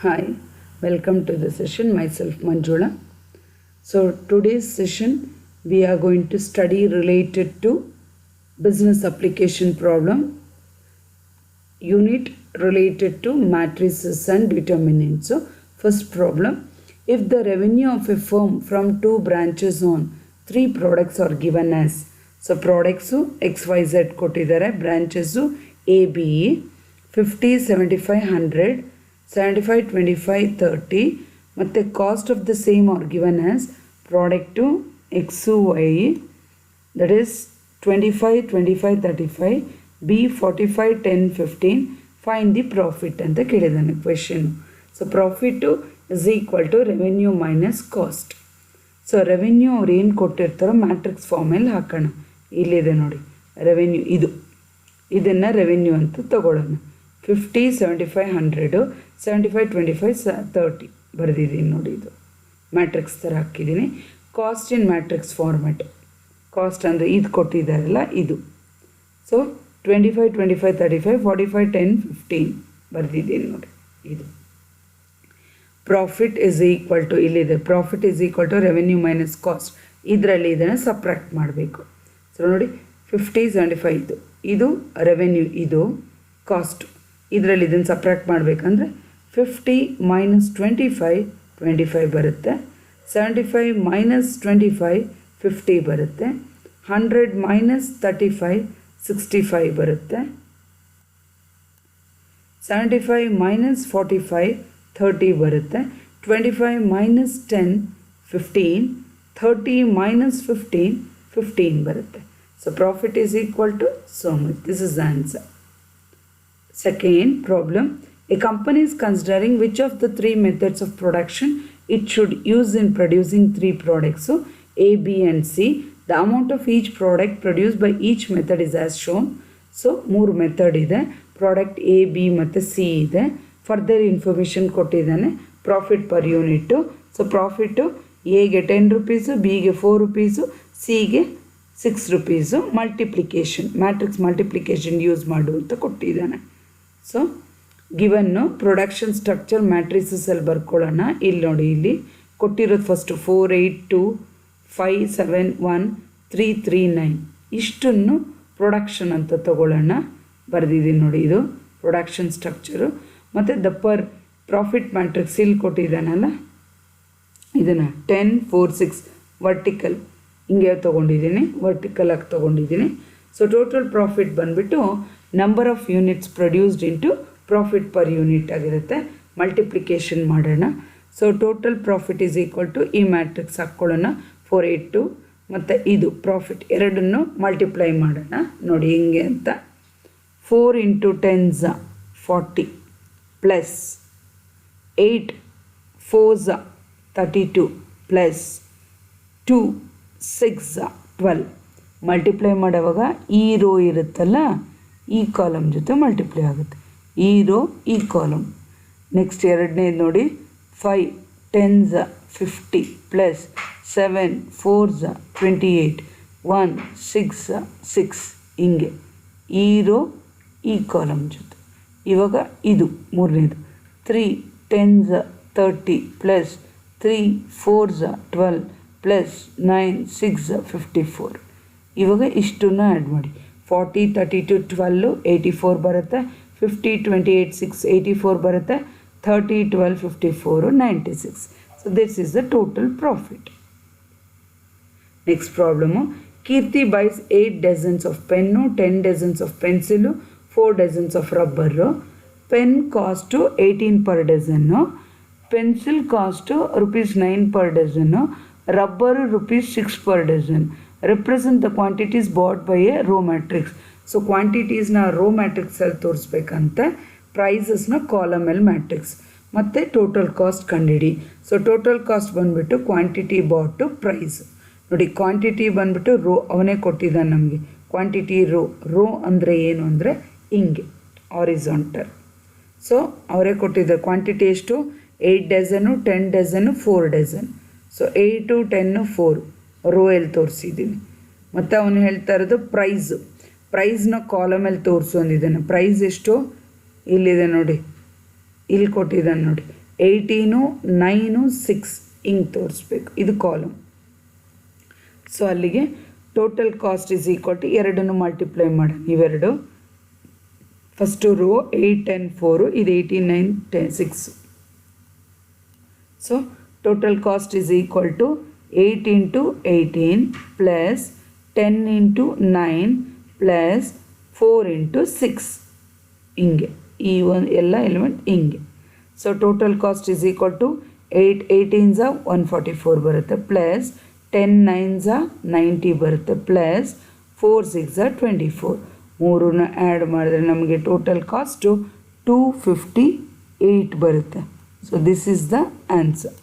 Hi, welcome to the session. Myself Manjula. So today's session we are going to study related to business application problem unit related to matrices and determinants. So first problem, if the revenue of a firm from two branches on three products are given as, so products XYZ ಕೊಟ್ಟಿದ್ದಾರೆ, branches ABE 50, 75, 100, 75, 25, 30 ಮತ್ತು cost of the same are given as product XY that is 25, 25, 35, B 45, 10, 15, find the profit ಅಂತ ಕೇಳಿದಾನೆ question. So profit is equal to revenue minus cost. So revenue ಅವ್ರು ಏನು ಕೊಟ್ಟಿರ್ತಾರೋ matrix ಫಾರ್ಮಲ್ಲಿ ಹಾಕೋಣ. ಇಲ್ಲಿದೆ ನೋಡಿ ರೆವೆನ್ಯೂ, ಇದನ್ನು ರೆವೆನ್ಯೂ ಅಂತ ತಗೊಳ್ಳೋಣ. 50, 75, 100, 75, 25, 30 ಬರೆದಿದ್ದೀನಿ ನೋಡಿ. ಇದು ಮ್ಯಾಟ್ರಿಕ್ಸ್ ಥರ ಹಾಕಿದ್ದೀನಿ. ಕಾಸ್ಟ್ ಇನ್ ಮ್ಯಾಟ್ರಿಕ್ಸ್ ಫಾರ್ಮೆಟ್. ಕಾಸ್ಟ್ ಅಂದರೆ ಇದು ಕೊಟ್ಟಿದ್ದಾರಲ್ಲ ಇದು. ಸೊ 25, 25, 35, 45, 10, 15 ಬರೆದಿದ್ದೀನಿ ನೋಡಿ. ಇದು ಪ್ರಾಫಿಟ್ ಇಸ್ ಈಕ್ವಲ್ ಟು, ಇಲ್ಲಿದೆ profit is equal to revenue minus cost. ಇದರಲ್ಲಿ ಇದನ್ನು ಸಪ್ರಾಕ್ಟ್ ಮಾಡಬೇಕು. ಸೊ ನೋಡಿ 50, 75 ಇದು ರೆವೆನ್ಯೂ, ಇದು ಕಾಸ್ಟು. ಇದರಲ್ಲಿ ಇದನ್ನು ಸಪ್ರಾಕ್ಟ್ ಮಾಡಬೇಕಂದ್ರೆ 50 ಮೈನಸ್ 25, 25 ಬರುತ್ತೆ. 75 ಮೈನಸ್ 25, 50 ಬರುತ್ತೆ. 100 ಮೈನಸ್ 35, 65 ಬರುತ್ತೆ. 75 ಮೈನಸ್ 45, 30 ಬರುತ್ತೆ. 25 ಮೈನಸ್ 10, 15, 30 ಮೈನಸ್ 15, 15 ಬರುತ್ತೆ. So profit is equal to so much. This is the answer. Second problem, a company is considering which of the three methods of production it should use in producing three products. So A, B and C. The amount of each product produced by each method is as shown. So ಮೂರು method ಇದೆ, product A, B ಮತ್ತು C ಇದೆ. Further information ಕೊಟ್ಟಿದ್ದಾನೆ profit per unit. So profit ಎಗೆ 10 rupees, ಬಿಗೆ 4 rupees, ಸಿಗೆ 6 rupees. Multiplication, matrix multiplication use ಮಾಡು ಅಂತ ಕೊಟ್ಟಿದ್ದಾನೆ. ಸೊ ಗಿವನ್ನು ಪ್ರೊಡಕ್ಷನ್ ಸ್ಟ್ರಕ್ಚರ್ ಮ್ಯಾಟ್ರಿಸಸಲ್ಲಿ ಬರ್ಕೊಳ್ಳೋಣ. ಇಲ್ಲಿ ನೋಡಿ, ಇಲ್ಲಿ ಕೊಟ್ಟಿರೋದು ಫಸ್ಟು 4, 8, 2, 5, 7, 1, 3, 3, 9 ಇಷ್ಟನ್ನು ಪ್ರೊಡಕ್ಷನ್ ಅಂತ ತಗೊಳ್ಳೋಣ. ಬರೆದಿದ್ದೀನಿ ನೋಡಿ, ಇದು ಪ್ರೊಡಕ್ಷನ್ ಸ್ಟ್ರಕ್ಚರು. ಮತ್ತು ದ ಪರ್ ಪ್ರಾಫಿಟ್ ಮ್ಯಾಟ್ರಿಕ್ಸ್ ಇಲ್ಲಿ ಕೊಟ್ಟಿದ್ದಾನಲ್ಲ, ಇದನ್ನು 10, 4, 6 ವರ್ಟಿಕಲ್ ಹಿಂಗೆ ತೊಗೊಂಡಿದ್ದೀನಿ, ವರ್ಟಿಕಲಾಗಿ ತೊಗೊಂಡಿದ್ದೀನಿ. ಸೊ ಟೋಟಲ್ ಪ್ರಾಫಿಟ್ ಬಂದುಬಿಟ್ಟು number of units produced into profit per unit ಆಗಿರುತ್ತೆ. ಮಲ್ಟಿಪ್ಲಿಕೇಶನ್ ಮಾಡೋಣ. So total profit is equal to ಈ ಮ್ಯಾಟ್ರಿಕ್ಸ್ ಹಾಕ್ಕೊಳ್ಳೋಣ 482 ಮತ್ತು ಇದು ಪ್ರಾಫಿಟ್ ಎರಡನ್ನು ಮಲ್ಟಿಪ್ಲೈ ಮಾಡೋಣ. ನೋಡಿ ಹಿಂಗೆ ಅಂತ 4 × 10s 40 plus 8 4s 32 plus 2 6 12 multiply ಮಾಡೋವಾಗ ಈ ರೋ ಇರುತ್ತಲ್ಲ, ಈ ಕಾಲಮ್ ಜೊತೆ ಮಲ್ಟಿಪ್ಲೈ ಆಗುತ್ತೆ. ಈ ರೋ ಈ ಕಾಲಮ್. ನೆಕ್ಸ್ಟ್ ಎರಡನೇದು ನೋಡಿ 5 10s 50 ಪ್ಲಸ್ 7 4s 28 1 6 6 ಹಿಂಗೆ ಈ ರೋ ಈ ಕಾಲಮ್ ಜೊತೆ. ಇವಾಗ ಇದು ಮೂರನೇದು 3 10s 30 ಪ್ಲಸ್ 3 4s 12 ಪ್ಲಸ್ 9 6 54. ಇವಾಗ ಇಷ್ಟನ್ನು ಆ್ಯಡ್ ಮಾಡಿ 40 32 12 84 ಬರುತ್ತೆ. 50 28 6 84 ಬರುತ್ತೆ. 30 12 54 96. So this is the total profit. Next problem, Keerthi buys 8 dozens of pen, 10 dozens of pencil, 4 dozens of rubber. Pen cost 18 per dozen, pencil cost ₹9 per dozen, rubber ₹6 per dozen. Represent the quantities bought by a row matrix. So ಕ್ವಾಂಟಿಟೀಸ್ನ row ಮ್ಯಾಟ್ರಿಕ್ಸಲ್ಲಿ ತೋರಿಸ್ಬೇಕಂತೆ, ಪ್ರೈಸಸ್ನ ಕಾಲಮಲ್ಲಿ matrix ಮತ್ತು total cost ಕಂಡಿಡಿ. So total cost ಬಂದುಬಿಟ್ಟು quantity bought price. ನೋಡಿ quantity ಬಂದುಬಿಟ್ಟು ರೋ ಅವನೇ ಕೊಟ್ಟಿದ್ದಾನೆ ನಮಗೆ. ಕ್ವಾಂಟಿಟಿ ರೋ ಅಂದರೆ ಏನು ಅಂದರೆ ಹಿಂಗೆ ಆರಿಜಾಂಟಲ್. ಸೊ ಅವರೇ ಕೊಟ್ಟಿದ್ದಾರೆ. ಕ್ವಾಂಟಿಟಿ ಎಷ್ಟು? 8 dozen, 10 dozen, 4 dozen. So 8 10 4 row ಎಲ್ಲಿ ತೋರಿಸಿದ್ದೀನಿ. ಮತ್ತು ಅವನು ಹೇಳ್ತಾ ಇರೋದು ಪ್ರೈಸ್ನ ಕಾಲಮಲ್ಲಿ ತೋರಿಸು ಅಂದಿದ್ದಾನೆ. ಪ್ರೈಸ್ ಎಷ್ಟು? ಇಲ್ಲಿದೆ ನೋಡಿ, ಇಲ್ಲಿ ಕೊಟ್ಟಿದ್ದಾನೆ ನೋಡಿ 18, 9, 6 ಹಿಂಗೆ ತೋರಿಸ್ಬೇಕು. ಇದು ಕಾಲಮ್. ಸೊ ಅಲ್ಲಿಗೆ total cost is equal to ಎರಡನ್ನು ಮಲ್ಟಿಪ್ಲೈ ಮಾಡೋಣ. ಇವೆರಡು ಫಸ್ಟು ರೋ 8, 10, 4, ಇದು 18, 9, 10, 6. So total cost is equal to 8 into 18 plus 10 into 9 plus 4 into 6 ಹಿಂಗೆ ಈ ಒಂದು ಎಲ್ಲ ಎಲಿಮೆಂಟ್ ಹಿಂಗೆ. So total cost is equal to 8 18s 144 ಬರುತ್ತೆ, ಪ್ಲಸ್ 10 9s 90 ಬರುತ್ತೆ, ಪ್ಲಸ್ 4 6 24. ಮೂರನ್ನ ಆ್ಯಡ್ ಮಾಡಿದ್ರೆ ನಮಗೆ ಟೋಟಲ್ ಕಾಸ್ಟು 258 ಬರುತ್ತೆ. So this is the answer.